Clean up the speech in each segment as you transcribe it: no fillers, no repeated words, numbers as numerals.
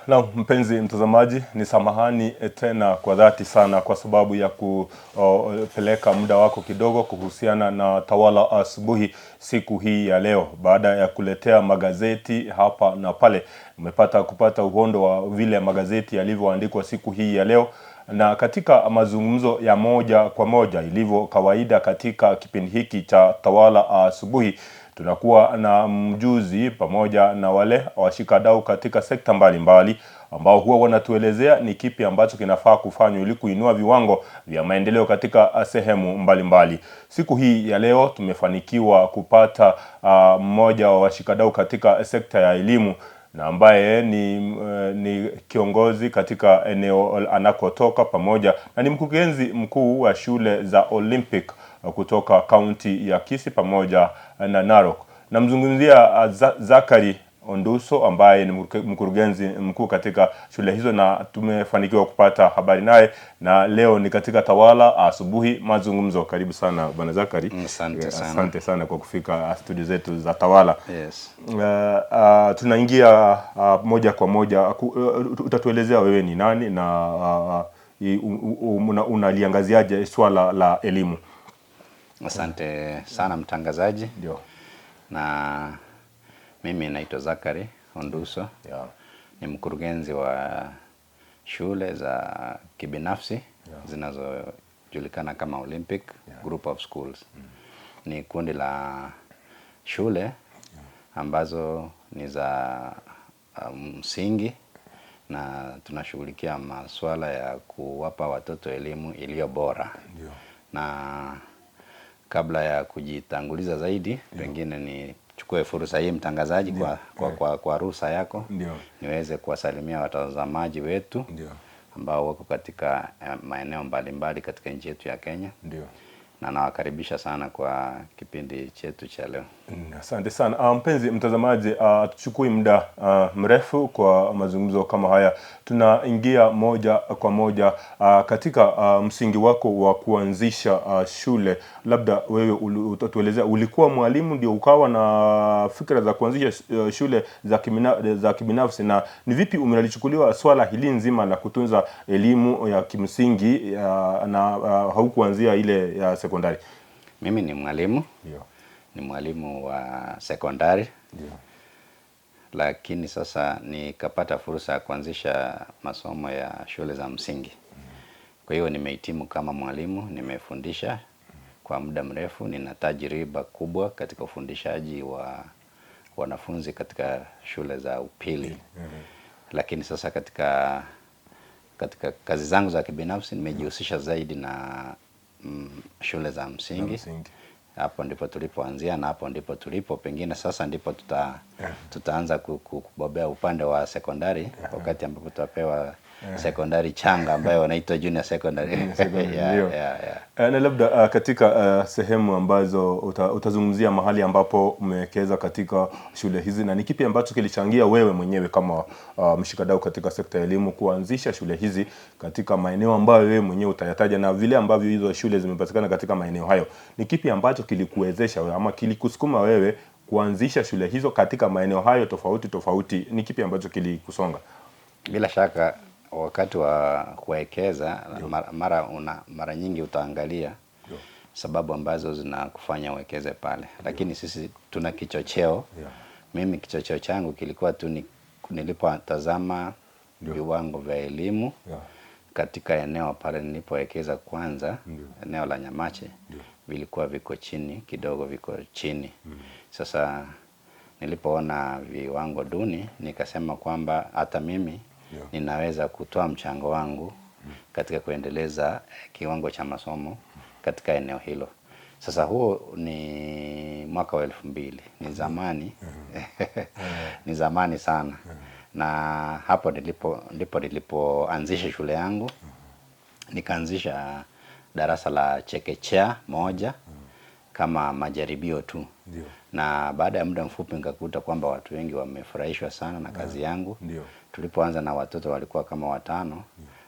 Na mpenzi mtazamaji, ni samahani tena kwa dhati sana kwa sababu ya kupeleka muda wako kidogo kuhusiana na Tawala Asubuhi siku hii ya leo. Baada ya kuletea magazeti hapa na pale, umepata kupata uhondo wa vile magazeti yalivyoandikwa siku hii ya leo. Na katika mazungumzo ya moja kwa moja ilivyo kawaida katika kipindi hiki cha Tawala Asubuhi, tunakuwa na mjuzi pamoja na wale washikadau katika sekta mbalimbali ambao huwa wanatuelezea ni kipi ambacho kinafaa kufanywa ili kuinua viwango vya maendeleo katika sehemu mbalimbali. Siku hii ya leo tumefanikiwa kupata mmoja wa washikadau katika sekta ya elimu, na ambaye ni kiongozi katika eneo anakotoka, pamoja na ni mkurugenzi mkuu wa shule za Olympic kutoka kaunti ya Kisii pamoja na Narok. Namzungumzia Zakari Onduso ambaye ni mkurugenzi mkuu katika shule hizo, na tumefanikiwa kupata habari naye, na leo ni katika Tawala Asubuhi mazungumzo. Karibu sana bwana Zakari. Asante sana kwa kufika studio zetu za Tawala. Yes. Tunaingia moja kwa moja. Utatuelezea wewe ni nani na unaliangaziaje swala la elimu? Asante sana mtangazaji. Ndio. Na mimi naitwa Zakari Onduso. Yeah. Ni mkurugenzi wa shule za kibinafsi zinazojulikana kama Olympic Group of Schools. Ni kundi la shule ambazo ni za msingi, na tunashughulikia masuala ya kuwapa watoto elimu iliyo bora. Ndio. Na kabla ya kujitanguliza zaidi, pengine nichukue fursa hii mtangazaji, kwa ruhusa yako, niweze kuwasalimia watazamaji wetu ambao wako katika maeneo mbalimbali katika nchi yetu ya Kenya. Ndio. Na nawakaribisha sana kwa kipindi chetu cha leo. Asante sana. Mpenzi mtazamaji, tuchukui muda mrefu kwa mazungumzo kama haya. Tunaingia moja kwa moja katika msingi wako wa kuanzisha shule. Labda wewe utatuelezea, ulikuwa mwalimu ndio ukawa na fikra za kuanzisha shule za kibinafsi, na ni vipi umelichukuliwa swala hili nzima la kutunza elimu ya kimsingi na haukuanzia ile ya sekondari? Mimi ni mwalimu. Ndio. Ni mwalimu wa sekondari. Ndio. Lakini sasa nikapata fursa ya kuanzisha masomo ya shule za msingi. Kwa hiyo nimehitimu kama mwalimu, nimefundisha kwa muda mrefu, nina tajriba kubwa katika ufundishaji wa wanafunzi katika shule za upili. Lakini sasa katika kazi zangu za kibinafsi nimejihusisha zaidi na shule za msingi. Hapo ndipo tulipoanzia na hapo ndipo tulipo. Pengine sasa ndipo tutaanza kubobea upande wa sekondari, wakati ambapo tutapewa sekondari changa ambayo wanaitwa junior secondary. Na labda katika sehemu ambazo utazungumzia mahali ambapo umewekeza katika shule hizi, na ni kipi ambacho kilichangia wewe mwenyewe kama mshikadau katika sekta ya elimu kuanzisha shule hizi katika maeneo ambayo wewe mwenyewe utayataja, na vile ambavyo hizo shule zimepatikana katika maeneo hayo, ni kipi ambacho kilikuwezesha wewe ama kilikusukuma wewe kuanzisha shule hizo katika maeneo hayo tofauti tofauti? Ni kipi ambacho kilikusonga? Bila shaka wakati wa kuwekeza mara nyingi utaangalia sababu ambazo zinakufanya uwekeze pale, lakini sisi tuna kichocheo. Mimi kichocheo changu kilikuwa tu nilipotazama viwango vya elimu katika eneo pale nilipowekeza kwanza. Eneo la Nyamache vilikuwa viko chini kidogo, viko chini. Sasa nilipoona viwango duni, nikasema kwamba hata mimi ninaweza kutoa mchango wangu katika kuendeleza kiwango cha masomo katika eneo hilo. Sasa huo ni mwaka wa 2000. Ni zamani. Ni zamani sana. Na hapo ndipo nilipoanzisha shule yangu. Nikaanzisha darasa la chekechea moja kama majaribio tu. Na baada ya muda mfupi nikakuta kwamba watu wengi wamefurahishwa sana na kazi yangu. Tulipoanza na watoto walikuwa kama 5,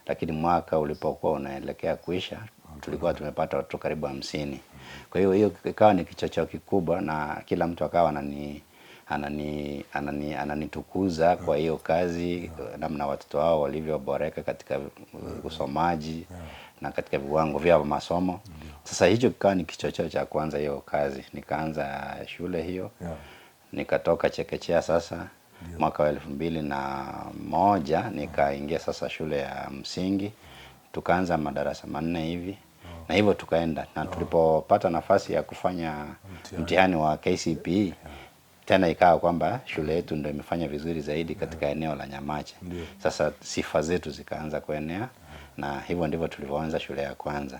lakini mwaka ulipokuwa unaelekea kuisha tulikuwa tumepata watoto karibu 50. Kwa hiyo ikawa ni kichocheo kikubwa, na kila mtu akawa ananitukuza kwa hiyo kazi, namna watoto wao walivyoboreka katika usomaji na katika viwango vyao masomo. Sasa hicho kikawa ni kichocheo cha kwanza hiyo kazi. Nikaanza shule hiyo, nikatoka chekechea sasa mwaka wa 2001 nikaingia sasa shule ya msingi, tukaanza madarasa 4 hivi na hivyo tukaenda, na tulipopata nafasi ya kufanya mtihani wa KCPE tena ikawa kwamba shule yetu ndio imefanya vizuri zaidi katika eneo la Nyamache. Sasa sifa zetu zikaanza kuenea na hivyo ndivyo tulivyoanza shule ya kwanza.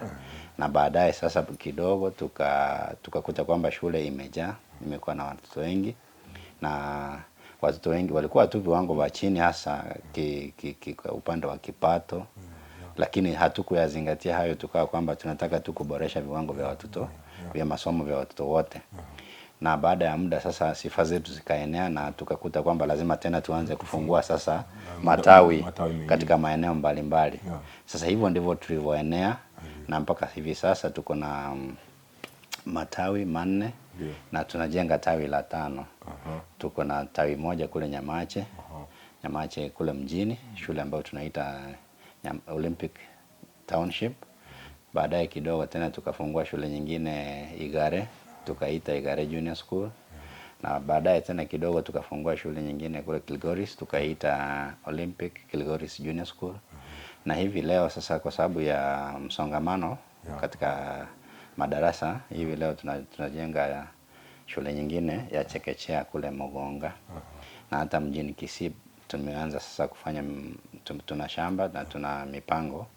Na baadaye sasa kidogo tukakuta kwamba shule imejaa, imekuwa na watoto wengi, na watoto wengi walikuwa tu viwango vya chini hasa upande wa kipato, lakini hatukuyazingatia hayo, tukawa kwamba tunataka tu kuboresha viwango vya watoto vya masomo vya watoto wote. Na baada ya muda sasa sifa zetu zikaenea na tukakuta kwamba lazima tena tuanze kufungua sasa matawi katika maeneo mbalimbali. Sasa hivyo ndivyo tulivyoenea na mpaka hivi sasa tuko na matawi 4 na tunajenga tawi la 5. Tuko na tawi moja kule Nyamache, Nyamache kule mjini, shule ambayo tunaita Olympic Township. Baadaye kidogo tena tukafungua shule nyingine Igare, tukaita Igare Junior School. Na baadaye tena kidogo tukafungua shule nyingine kule Kilgoris, tukaita Olympic Kilgoris Junior School. Na hivi leo sasa kwa sababu ya msongamano katika madarasa, hivi leo tunajenga shule nyingine ya chekechea kule Mogonga. Na hata mjini Kisii tumeanza sasa kufanya, tuna shamba na tuna mipango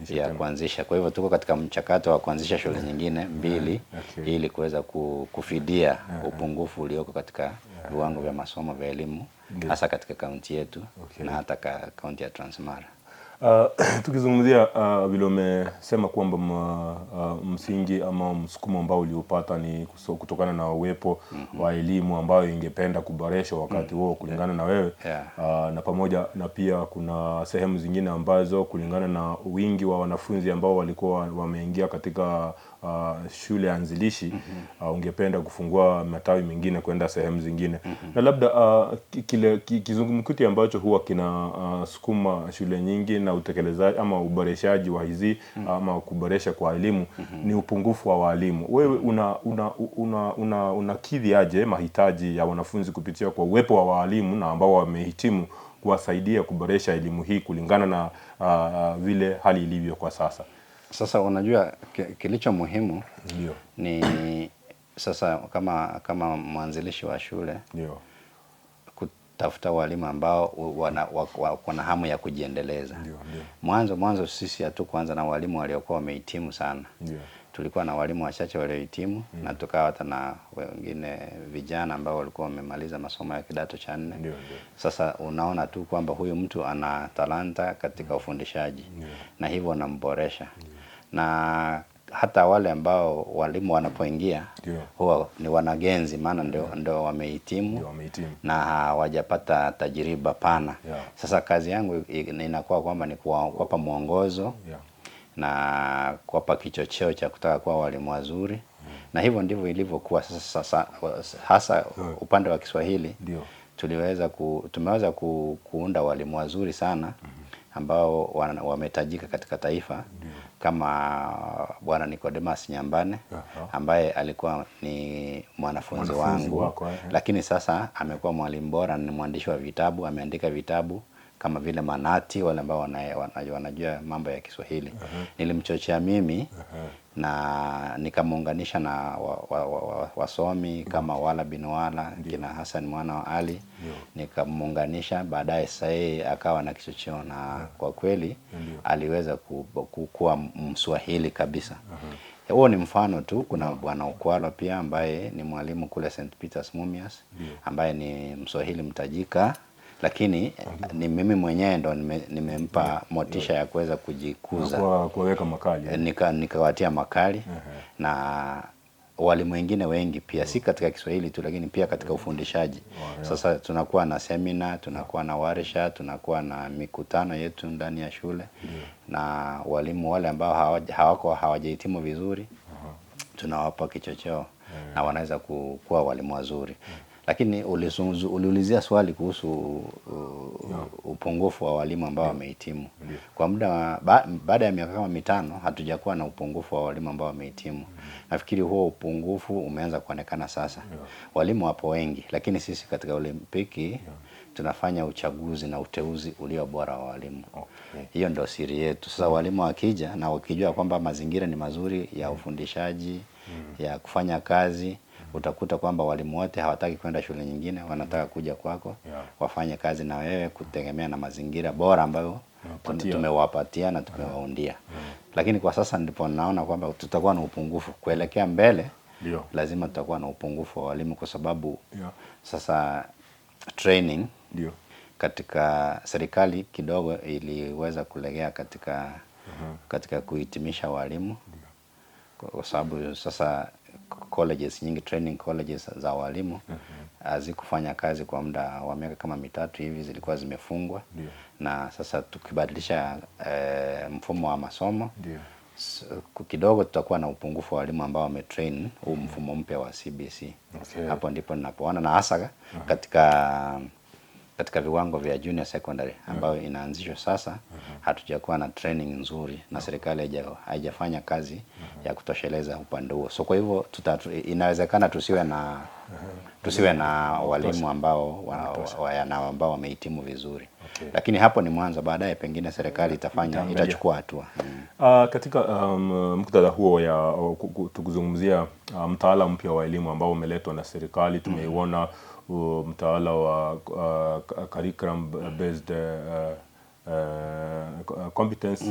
ya kuanzisha. Kwa hivyo tuko katika mchakato wa kuanzisha shule nyingine 2 ili kuweza kufidia upungufu ulioko katika viwango vya masomo vya elimu hasa katika kaunti yetu na hata kaunti ya Transmara. Tukizungumzia vile umesema kwamba msingi ama msukumo ambao uliopata ni kutokana na uwepo wa elimu ambayo ingependa kuboreshwa wakati huo kulingana na wewe, na pamoja na pia kuna sehemu zingine ambazo kulingana na wingi wa wanafunzi ambao walikuwa wameingia katika shule anzilishi, ungependa kufungua matawi mengine kwenda sehemu zingine. Na labda kile kizungumkuti ambacho huwa kina sukuma shule nyingi na utekelezaji ama uboreshaji wa hizi ama kuboresha kwa elimu ni upungufu wa walimu. Wewe unakidhi aje mahitaji ya wanafunzi kupitia kwa uwepo wa walimu na ambao wamehitimu kuwasaidia kuboresha elimu hii kulingana na vile hali ilivyo kwa sasa? Sasa unajua kilicho muhimu ni sasa kama mwanzilishi wa shule kutafuta walimu ambao wana hamu ya kujiendeleza. Mwanzo sisi hatukuanza na walimu waliokuwa wamehitimu sana. Tulikuwa na walimu wachache waliohitimu na tukawa hata na wengine vijana ambao walikuwa wamemaliza masomo ya kidato cha 4. Sasa unaona tu kwamba huyu mtu ana talanta katika ufundishaji na hivyo unamboresha. Na hata wale ambao walimu wanapoingia huwa ni wanagenzi, maana ndio wamehitimu na hawajapata tajiriba pana. Sasa kazi yangu inakuwa kwamba ni kuwapa mwongozo na kuwapa kichocheo cha kutaka kuwa walimu wazuri. Na hivyo ndivyo ilivyokuwa sasa hasa upande wa Kiswahili. Tumeweza kuunda walimu wazuri sana ambao wametajika katika taifa, kama Bwana Nicodemus Nyambane ambaye alikuwa ni mwanafunzi wangu lakini sasa amekuwa mwalimu bora, ni mwandishi wa vitabu, ameandika vitabu kama vile Manati, wale ambao wanajua mambo ya Kiswahili. Nilimchochea mimi na nikamuunganisha na wasomi kama Wala bin Wala, kina Hassan mwana wa Ali, nikamuunganisha. Baadaye sasa yeye akawa na kichocheo na kwa kweli aliweza kuwa Mswahili kabisa. Huo ni mfano tu. Kuna Bwana Ukwalo pia ambaye ni mwalimu kule St. Peter's Mumias, ambaye ni Mswahili mtajika, lakini ni mimi mwenyewe ndo nimempa motisha ya kuweza kujikuza kwa kuweka makali. Nikawatia makali na walimu wengine wengi pia, si katika Kiswahili tu lakini pia katika ufundishaji. Sasa tunakuwa na semina, tunakuwa na warsha, tunakuwa na mikutano yetu ndani ya shule. Na walimu wale ambao hawajahitimu vizuri tunawapa kichocheo na wanaweza kuwa walimu wazuri. Lakini uliulizia swali kuhusu upungufu wa walimu ambao wamehitimu. Kwa muda baada ya miaka kama 5 hatujakuwa na upungufu wa walimu ambao wamehitimu. Nafikiri huo upungufu umeanza kuonekana sasa. Walimu wapo wengi, lakini sisi katika Olimpiki tunafanya uchaguzi na uteuzi ulio bora wa walimu. Hiyo ndio siri yetu. Sasa walimu wakija na wakijua kwamba mazingira ni mazuri ya ufundishaji, ya kufanya kazi, utakuta kwamba walimu wote hawataki kwenda shule nyingine, wanataka kuja kwako, wafanye kazi na wewe kutegemea na mazingira bora ambayo tumewapatia na tumewaundia. Lakini kwa sasa ndipo naona kwamba tutakuwa na upungufu kuelekea mbele. Lazima tutakuwa na upungufu wa walimu kwa sababu sasa training katika serikali kidogo iliweza kulegea katika kuhitimisha walimu. Kwa sababu sasa colleges nyingi, training colleges za walimu hazikufanya kazi kwa muda wa miaka kama 3 hivi, zilikuwa zimefungwa. Na sasa tukibadilisha mfumo wa masomo kidogo tutakuwa na upungufu wa walimu ambao wametrain huu mfumo mpya wa CBC. Hapo ndipo ninapoona, na hasa katika viwango vya junior secondary ambayo inaanzishwa sasa, hatujakuwa na training nzuri na serikali haijafanya kazi ya kutosheleza upande huo. So kwa hivyo inawezekana tusiwe na walimu ambao wamehitimu vizuri. Lakini hapo ni mwanzo, baadaye pengine serikali itachukua hatua. Katika muktadha huo ya tukizungumzia mtaala mpya wa elimu ambao umeletwa na serikali, tumeiona mtaala wa curriculum based competence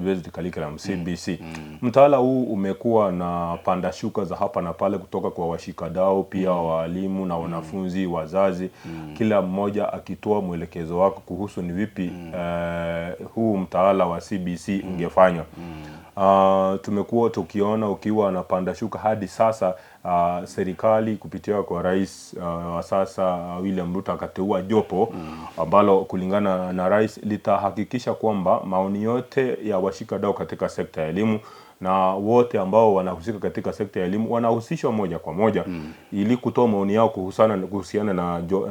based curriculum CBC. Mtaala huu umekuwa na panda shuka za hapa na pale kutoka kwa washikadau, pia walimu na wanafunzi, wazazi, kila mmoja akitoa mwelekezo wake kuhusu ni vipi huu mtaala wa CBC ungefanywa. Tumekuwa tukiona ukiwa na panda shuka hadi sasa. Serikali kupitia kwa rais wa sasa William Ruto akateua jopo ambalo kulingana na rais litahakikisha kwamba maoni yote ya washikadau katika sekta ya elimu na wote ambao wanahusika katika sekta ya elimu wanahusishwa moja kwa moja ili kutoa maoni yao kuhusiana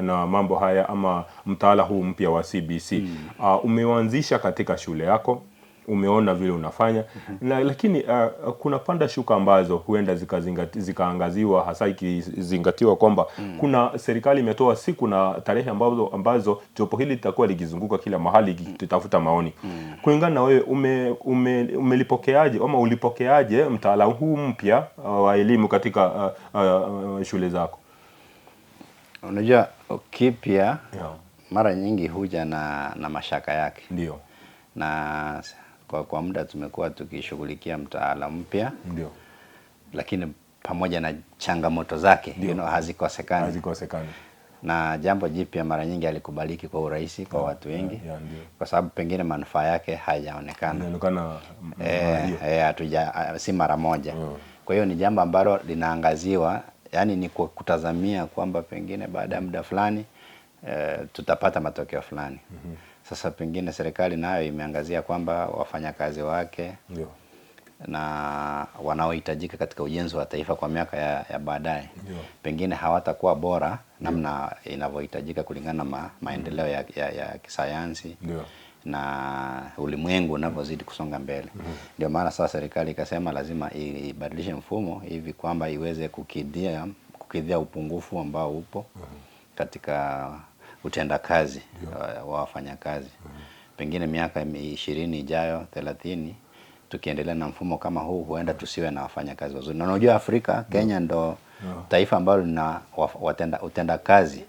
na mambo haya ama mtaala huu mpya wa CBC. Umeanzisha katika shule yako, umeona vile unafanya, lakini kuna panda shuka ambazo huenda zikaangaziwa, hasa ikizingatiwa kwamba kuna serikali imetoa siku na tarehe ambazo jopo hili litakuwa likizunguka kila mahali kitafuta maoni. Kulingana na wewe, umelipokeaje ama ulipokeaje mtaala huu mpya wa elimu katika shule zako? Unajua kipya mara nyingi huja na mashaka yake. Ndio. Na kwa muda tumekuwa tukishughulikia mtaala mpya. Lakini pamoja na changamoto zake hazikosekani. Na jambo jipya mara nyingi alikubaliki kwa urahisi kwa watu wengi. Kwa sababu pengine manufaa yake hayaonekana. Si mara moja. Kwa hiyo ni jambo ambalo linaangaziwa, yani ni kutazamia kwamba pengine baada ya muda fulani tutapata matokeo fulani. Sasa pengine serikali nayo imeangazia kwamba wafanyakazi wake na wanaohitajika katika ujenzi wa taifa kwa miaka ya baadaye pengine hawatakuwa bora namna inavyohitajika kulingana na maendeleo ya kisayansi na ulimwengu unavyozidi kusonga mbele. Ndio maana sasa serikali ikasema lazima ibadilishe mfumo hivi kwamba iweze kukidhia upungufu ambao upo katika utendakazi wa wafanyakazi. Pengine miaka 20 ijayo, 30, tukiendelea na mfumo kama huu, huenda tusiwe na wafanyakazi wazuri. Na unajua Afrika, Kenya ndo taifa ambalo lina utendakazi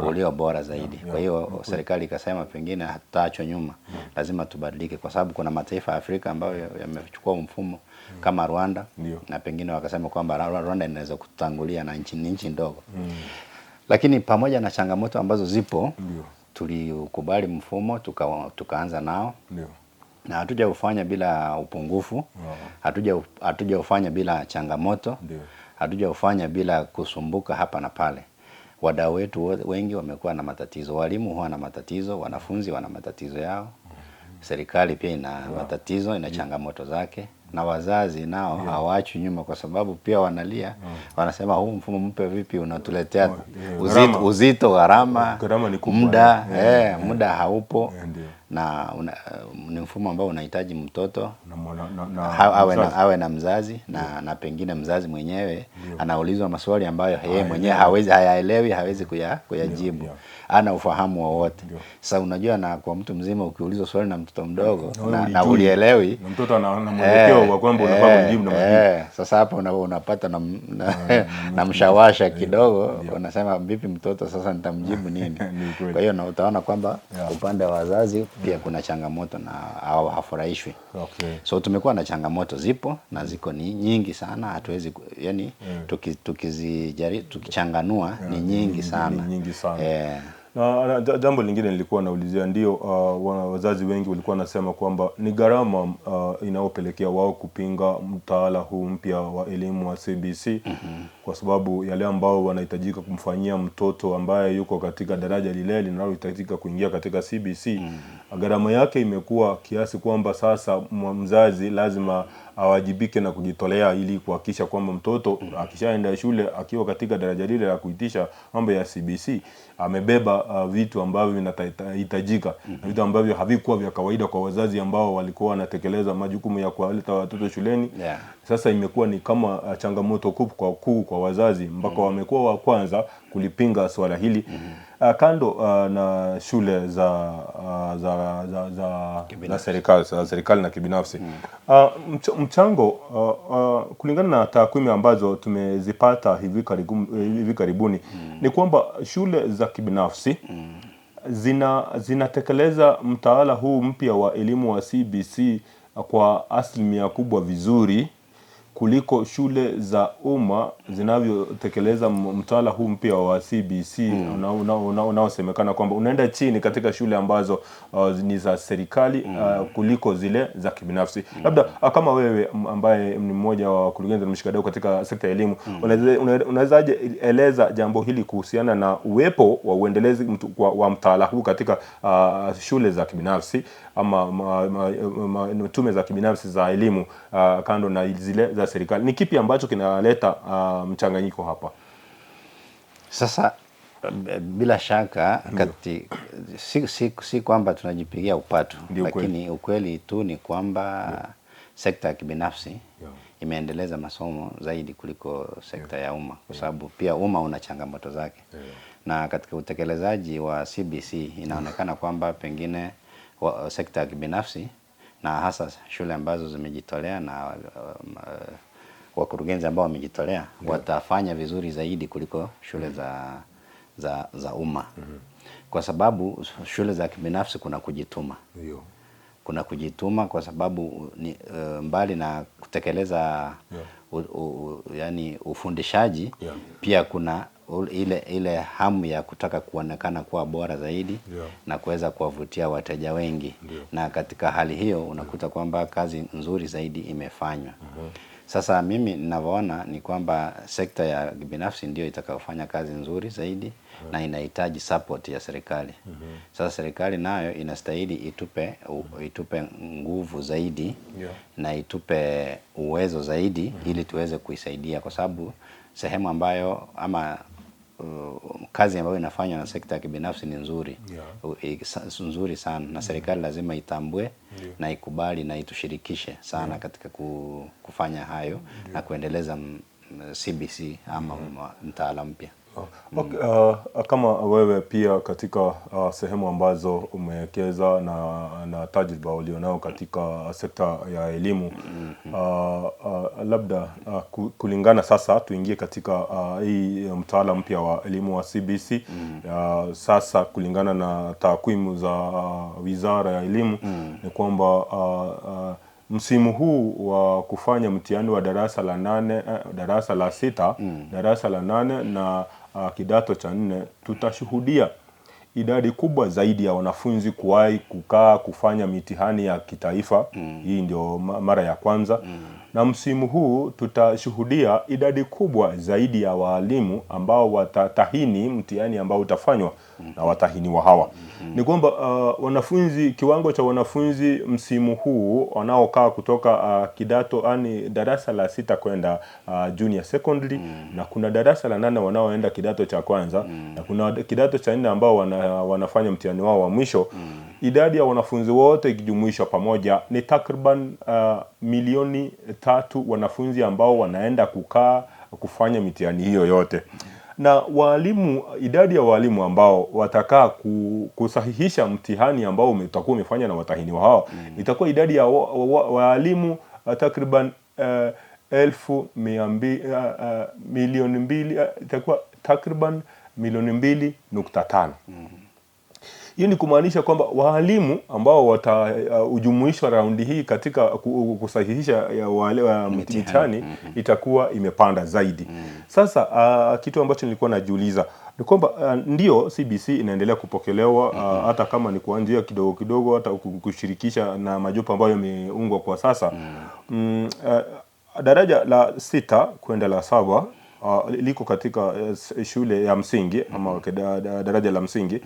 ulio bora zaidi. Kwa hiyo serikali ikasema pengine hataachwa nyuma, lazima tubadilike, kwa sababu kuna mataifa ya Afrika ambayo yamechukua mfumo kama Rwanda, na pengine wakasema kwamba Rwanda inaweza kutangulia na nchi ndogo. Lakini pamoja na changamoto ambazo zipo, tulikubali mfumo, tukaanza nao. Na hatuja ufanya bila upungufu, hatuja ufanya bila changamoto, hatuja ufanya bila kusumbuka hapa na pale. Wadau wetu wengi wamekuwa na matatizo, walimu huwa na matatizo, wanafunzi wana matatizo yao. Serikali pia ina matatizo, ina changamoto zake. na wazazi nao hawaachwi nyuma, kwa sababu pia wanalia, wanasema huu mfumo mpya vipi unatuletea uzito, gharama ni kubwa, muda, muda haupo, na ni mfumo ambao unahitaji mtoto awe na mzazi na pengine mzazi mwenyewe anaulizwa maswali ambayo yeye mwenyewe hayaelewi, hawezi kuyajibu, ana ufahamu wowote. Sasa unajua, na kwa mtu mzima ukiulizwa swali na mtoto mdogo na ulielewi, mtoto ana mwelekeo wa kwamba unafaa kujibu na majibu. Sasa hapa unapata na mshawasha kidogo, unasema vipi mtoto sasa nitamjibu nini? Kwa hiyo na utaona kwamba upande wa wazazi pia kuna changamoto na hawafurahishwi. So tumekuwa na changamoto, zipo na ziko ni nyingi sana, hatuwezi yani tukichanganua ni nyingi sana. Na jambo lingine nilikuwa naulizia, ndio wazazi wengi walikuwa nasema kwamba ni gharama inaopelekea wao kupinga mtaala huu mpya wa elimu wa CBC, kwa sababu yale ambao wanahitajika kumfanyia mtoto ambaye yuko katika daraja lile linalohitajika kuingia katika CBC, gharama yake imekuwa kiasi kwamba sasa mzazi lazima awajibike na kujitolea ili kuhakikisha kwamba mtoto akishaenda shule akiwa katika daraja lile la kuitisha mambo ya CBC amebeba vitu ambavyo vinahitajika, vitu ambavyo havikuwa vya kawaida kwa wazazi ambao walikuwa wanatekeleza majukumu ya kuwaleta watoto shuleni. Sasa imekuwa ni kama changamoto kuu kwa wazazi, mpaka wamekuwa wa kwanza kulipinga swala hili. Kando na shule za serikali na kibinafsi, mchango kulingana na takwimu ambazo tumezipata hivi karibuni ni kwamba shule za kibinafsi zinatekeleza mtaala huu mpya wa elimu wa CBC kwa asilimia kubwa vizuri kuliko shule za umma zinavyotekeleza mtaala huu mpya wa CBC unaosemekana kwamba unaenda chini katika shule ambazo ni za serikali kuliko zile za kibinafsi. Labda kama wewe ambaye ni mmoja wa wakurugenzi na mshikadau katika sekta ya elimu, unawezaje eleza jambo hili kuhusiana na uwepo wa uendelezi wa mtaala huu katika shule za kibinafsi ama tume za kibinafsi za elimu kando na zile za serikali? Ni kipi ambacho kinaleta mchanganyiko hapa? Sasa bila shaka si kwamba tunajipigia upatu, lakini ukweli tu ni kwamba sekta ya kibinafsi imeendeleza masomo zaidi kuliko sekta ya umma, kwa sababu pia umma una changamoto zake. Na katika utekelezaji wa CBC inaonekana kwamba pengine sekta ya kibinafsi na hasa shule ambazo zimejitolea na wakurugenzi ambao wamejitolea watafanya vizuri zaidi kuliko shule za umma. Kwa sababu shule za kibinafsi kuna kujituma. Kuna kujituma kwa sababu mbali na kutekeleza yani ufundishaji, pia kuna ile hamu ya kutaka kuonekana kuwa bora zaidi na kuweza kuwavutia wateja wengi. Na katika hali hiyo unakuta kwamba kazi nzuri zaidi imefanywa. Sasa mimi ninavyoona ni kwamba sekta ya binafsi ndio itakayofanya kazi nzuri zaidi na inahitaji support ya serikali. Sasa serikali nayo inastahili itupe nguvu zaidi na itupe uwezo zaidi ili tuweze kuisaidia, kwa sababu sehemu ambayo ama kazi ambayo inafanywa na sekta ya kibinafsi ni nzuri, nzuri sana, na serikali lazima itambue na ikubali na itushirikishe sana katika kufanya hayo na kuendeleza CBC ama mtaala mpya. Kama wewe pia katika sehemu ambazo umewekeza na tajriba ulionao katika sekta ya elimu, labda kulingana sasa tuingie katika hii mtaala mpya wa elimu wa CBC. Sasa kulingana na takwimu za Wizara ya Elimu ni kwamba msimu huu wa kufanya mtihani wa darasa la 8, darasa la 6, darasa la 8 na kidato cha 4 tutashuhudia idadi kubwa zaidi ya wanafunzi kuwahi kufanya mitihani ya kitaifa. Hii ndio mara ya kwanza. Na msimu huu tutashuhudia idadi kubwa zaidi ya walimu ambao watatahini mtihani ambao utafanywa na watahiniwa hawa. Ni kwamba wanafunzi, kiwango cha wanafunzi msimu huu wanaokaa kutoka kidato darasa la 6 kwenda junior secondary, na kuna darasa la 8 wanaoenda kidato cha kwanza, na kuna kidato cha 4 ambao wanafanya mtihani wao wa mwisho. Idadi ya wanafunzi wote ikijumuishwa pamoja ni takriban milioni 3 wanafunzi ambao wanaenda kukaa kufanya mitihani hiyo yote. Na walimu, idadi ya walimu ambao watakaa kusahihisha mtihani ambao utakuwa umefanya na watahiniwa hao, itakuwa idadi ya walimu takriban 200,000, itakuwa takriban 2.5 milioni. Hiyo ni kumaanisha kwamba walimu ambao wataujumuishwa raundi hii katika kusahihisha wale mitihani itakuwa imepanda zaidi. Sasa kitu ambacho nilikuwa najiuliza ni kwamba ndio CBC inaendelea kupokelewa hata kama ni kwa njia kidogo kidogo, hata kushirikisha na majopo ambayo yameungwa kwa sasa. Daraja la 6 kwenda la 7 liko katika shule ya msingi ama daraja la msingi.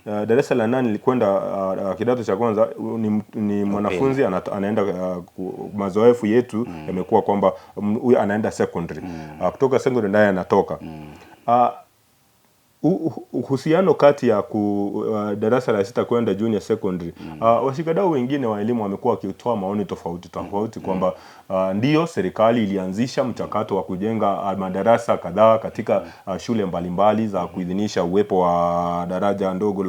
Darasa la 8 kwenda kidato cha kwanza ni mwanafunzi anaenda mazoefu yetu yamekuwa kwamba huyu anaenda secondary. Kutoka secondary naye anatoka. Uhusiano kati ya darasa la 6 kwenda junior secondary, washikadau wengine wa elimu wamekuwa wakitoa maoni tofauti kwamba ndio serikali ilianzisha mchakato wa kujenga madarasa kadhaa katika shule mbalimbali za kuidhinisha uwepo wa daraja ndogo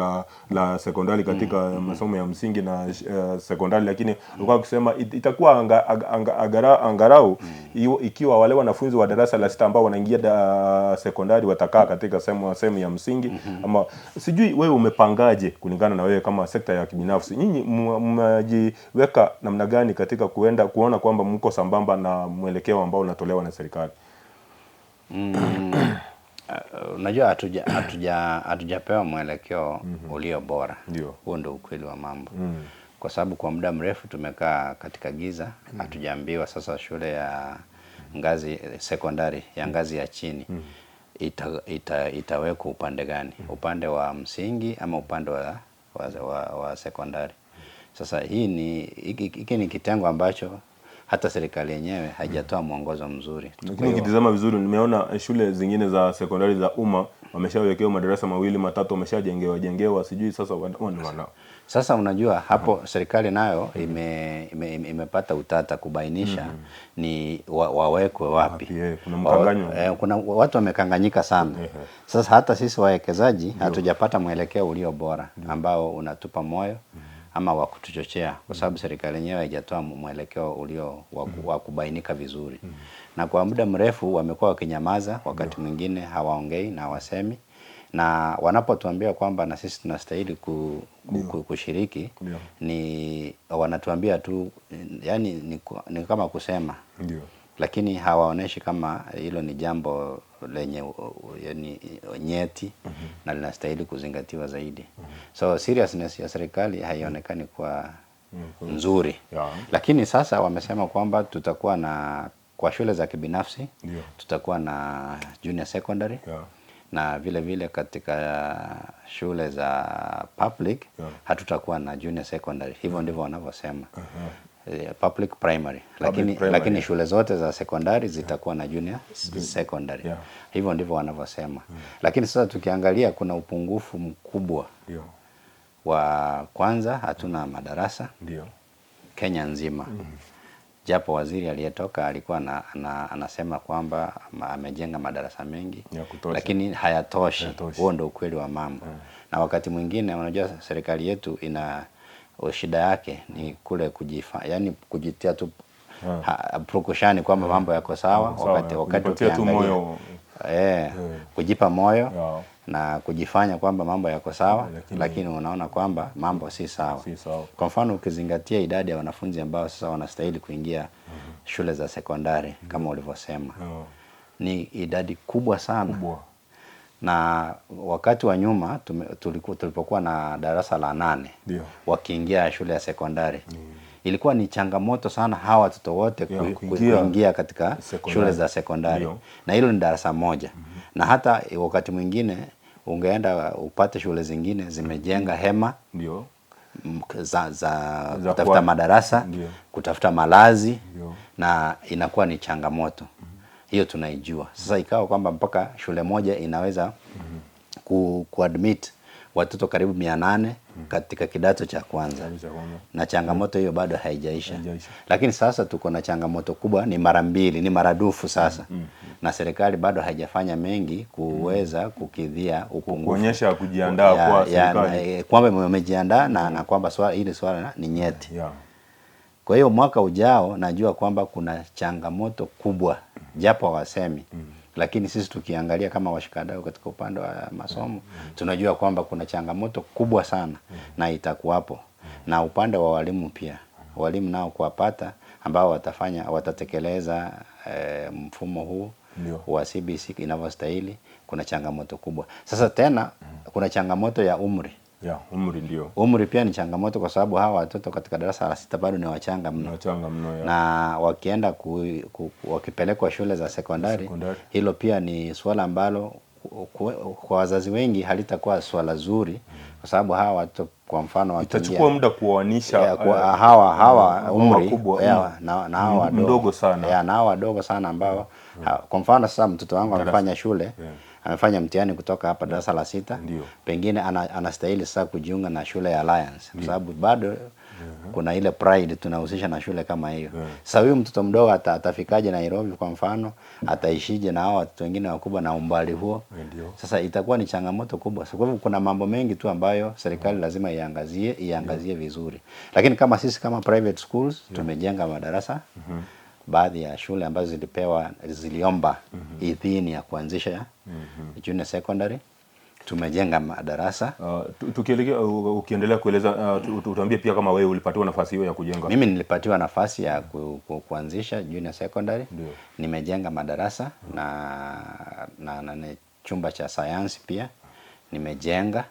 la sekondari katika masomo ya msingi na sekondari, lakini walikuwa wakisema itakuwa angarau ikiwa wale wanafunzi wa darasa la 6 ambao wanaingia sekondari watakaa katika sehemu ya msingi. Ama sijui wewe umepangaje kulingana na wewe kama sekta ya kibinafsi, nyinyi mmejiweka namna gani katika kuona kwamba mko sambamba na mwelekeo ambao unatolewa na serikali? Unajua hatujapewa mwelekeo ulio bora. Huo ndio ukweli wa mambo. Kwa sababu kwa muda mrefu tumekaa katika giza, hatujaambiwa sasa shule ya ngazi sekondari ya ngazi ya chini itawekwa upande gani, upande wa msingi ama upande wa sekondari. Sasa hiki ni kitengo ambacho hata serikali yenyewe haijatoa mwongozo mzuri. Lakini ukitazama vizuri, nimeona shule zingine za sekondari za umma wameshawekewa madarasa 2 matatu, wameshajengewa sijui sasa wana. Sasa unajua hapo serikali nayo imepata utata kubainisha ni wawekwe wapi. Kuna mkanganyo. Kuna watu wamekanganyika sana. Sasa hata sisi wawekezaji hatujapata mwelekeo ulio bora ambao unatupa moyo ama wa kutuchochea, kwa sababu serikali yenyewe haijatoa mwelekeo ulio wa kubainika vizuri. Na kwa muda mrefu wamekuwa wakinyamaza, wakati mwingine hawaongei na hawasemi, na wanapotuambia kwamba na sisi tunastahili kushiriki, ni wanatuambia tu, yani ni kama kusema. Lakini hawaoneshi kama hilo ni jambo lenye nyeti na linastahili kuzingatiwa zaidi. So seriousness ya serikali haionekani kwa nzuri. Lakini sasa wamesema kwamba tutakuwa kwa shule za kibinafsi tutakuwa na junior secondary, na vile vile katika shule za public hatutakuwa na junior secondary. Hivyo ndivyo wanavyosema. Public primary, lakini shule zote za sekondari zitakuwa na junior secondary. Hivyo ndivyo wanavyosema. Lakini sasa tukiangalia kuna upungufu mkubwa. Wa kwanza, hatuna madarasa Kenya nzima. Japo waziri aliyetoka alikuwa anasema kwamba amejenga madarasa mengi, lakini hayatoshi. Huo ndio ukweli wa mambo. Na wakati mwingine unajua serikali yetu shida yake ni kule kujitia tu prokushani kwamba mambo yako sawa, wakati ukiangalia kujipa moyo na kujifanya kwamba mambo yako sawa, lakini unaona kwamba mambo si sawa. Kwa mfano ukizingatia idadi ya wanafunzi ambao sasa wanastahili kuingia shule za sekondari kama ulivyosema, ni idadi kubwa sana. Na wakati wa nyuma tulipokuwa na darasa la 8 wakiingia shule ya sekondari, ilikuwa ni changamoto sana hawa watoto wote kuingia katika shule za sekondari. Na hilo ni darasa moja. Na hata wakati mwingine ungeenda upate shule zingine zimejenga hema za kutafuta madarasa, kutafuta malazi, na inakuwa ni changamoto. Hiyo tunaijua. Sasa ikawa kwamba mpaka shule moja inaweza kuadmit watoto karibu 800 katika kidato cha kwanza. Na changamoto hiyo bado haijaisha. Lakini sasa tuko na changamoto kubwa, ni mara mbili, ni maradufu sasa. Na serikali bado haijafanya mengi kuweza kukidhia upungufu. Kuonyesha kujiandaa kwa serikali. Kwamba wamejiandaa na kwamba hili swala ni nyeti. Kwa hiyo mwaka ujao najua kwamba kuna changamoto kubwa, japo hawasemi. Lakini sisi tukiangalia kama washikadau katika upande wa masomo, tunajua kwamba kuna changamoto kubwa sana na itakuwapo. Na upande wa walimu pia, walimu nao kuwapata ambao watatekeleza mfumo huu wa CBC inavyostahili, kuna changamoto kubwa. Sasa tena kuna changamoto ya umri. Umri ndio. Umri pia ni changamoto kwa sababu hawa watoto katika darasa la 6 bado ni wachanga mno. Na wakienda wakipelekwa shule za sekondari, hilo pia ni swala ambalo kwa wazazi wengi halitakuwa swala zuri, kwa sababu hawa watoto kwa mfano itachukua muda kuoanisha hawa umri na hawa wadogo mdogo sana. Na hawa wadogo sana ambao kwa mfano sasa mtoto wangu amefanya shule, amefanya mtihani kutoka hapa darasa la 6, pengine anastahili sasa kujiunga na shule ya Alliance, kwa sababu bado kuna ile pride tunahusisha na shule kama hiyo. Sasa huyu mtoto mdogo atafikaje Nairobi kwa mfano, ataishije na hao watoto wengine wakubwa na umbali huo? Sasa itakuwa ni changamoto kubwa. Kwa hivyo kuna mambo mengi tu ambayo serikali lazima iangazie vizuri. Lakini kama sisi kama private schools tumejenga madarasa. Baadhi ya shule ambazo ziliomba idhini ya kuanzisha junior secondary, tumejenga madarasa. Ukiendelea kueleza, utaambia pia kama wewe ulipatiwa nafasi hiyo ya kujenga. Mimi nilipatiwa nafasi ya kuanzisha junior secondary. Nimejenga madarasa na chumba cha sayansi pia nimejenga,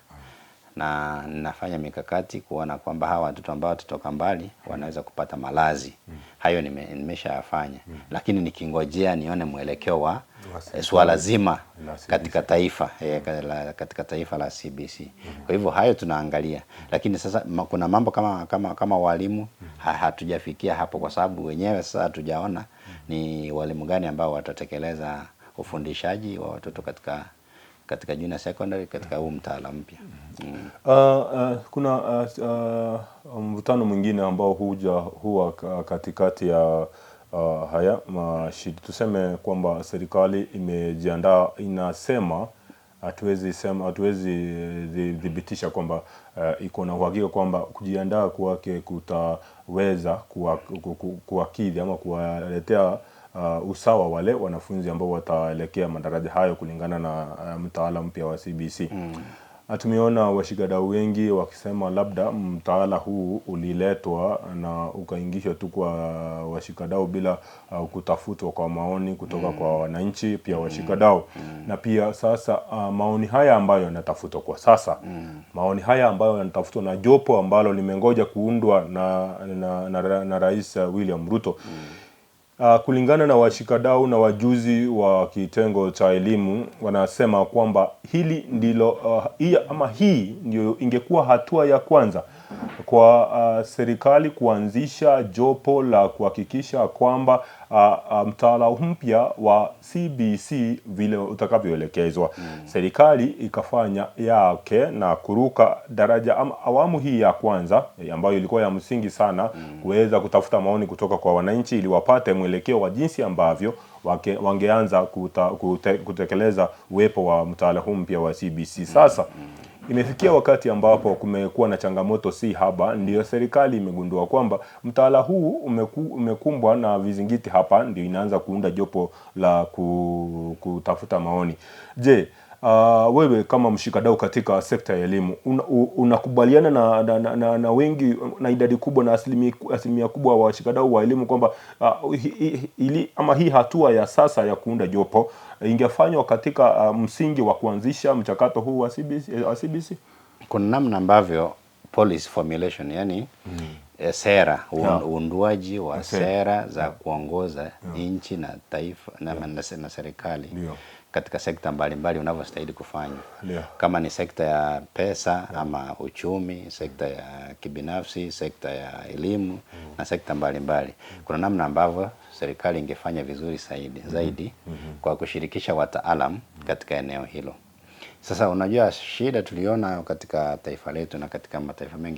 na ninafanya mikakati kuona kwamba hawa watoto ambao watotoka mbali wanaweza kupata malazi. Hayo nimeshayafanya. Lakini nikingojea nione mwelekeo wa swala zima katika taifa la CBC. Kwa hivyo hayo tunaangalia. Lakini sasa kuna mambo kama walimu hatujafikia hapo, kwa sababu wenyewe sasa hatujaona ni walimu gani ambao watatekeleza ufundishaji wa watoto katika junior secondary katika huu mtaala mpya. Kuna mvutano mwingine ambao huwa katikati ya haya mashidi. Tuseme kwamba serikali imejiandaa, inasema hatuwezi dhibitisha kwamba iko na uhakika kwamba kujiandaa kwake kutaweza kuwakidhi ama kuwaletea usawa wale wanafunzi ambao wataelekea madaraja hayo kulingana na mtaala mpya wa CBC. Tumeona washikadau wengi wakisema labda mtaala huu uliletwa na ukaingishwa tu kwa washikadau bila kutafutwa kwa maoni kutoka kwa wananchi pia washikadau. Na pia sasa maoni haya ambayo yanatafutwa kwa sasa, maoni haya ambayo yanatafutwa na jopo ambalo limengoja kuundwa na Rais William Ruto, kulingana na washikadau na wajuzi wa kitengo cha elimu, wanasema kwamba hili ndilo hii ndio ingekuwa hatua ya kwanza kwa serikali kuanzisha jopo la kuhakikisha kwamba mtaala mpya wa CBC vile utakavyoelekezwa. Serikali ikafanya yake na kuruka daraja awamu hii ya kwanza ambayo ilikuwa ya msingi sana, kuweza kutafuta maoni kutoka kwa wananchi ili wapate mwelekeo wa jinsi ambavyo wangeanza kutekeleza uwepo wa mtaala mpya wa CBC. Sasa imefikia wakati ambapo kumekuwa na changamoto si haba, ndio serikali imegundua kwamba mtaala huu umekumbwa na vizingiti hapa, ndio inaanza kuunda jopo la kutafuta maoni. Je, wewe kama mshikadau katika sekta ya elimu unakubaliana na wengi na idadi kubwa na asilimia kubwa wa washikadau wa elimu kwamba hii hatua ya sasa ya kuunda jopo ingefanywa katika msingi wa kuanzisha mchakato huu wa CBC? Kuna namna ambavyo policy formulation, yani sera, uunduaji wa sera za kuongoza nchi na taifa na serikali katika sekta mbalimbali unavyostahili kufanya. Kama ni sekta ya pesa ama uchumi, sekta ya kibinafsi, sekta ya elimu na sekta mbalimbali. Kuna namna ambavyo serikali ingefanya vizuri zaidi kwa kushirikisha wataalamu katika eneo hilo. Sasa unajua shida tuliona katika taifa letu na katika mataifa mengi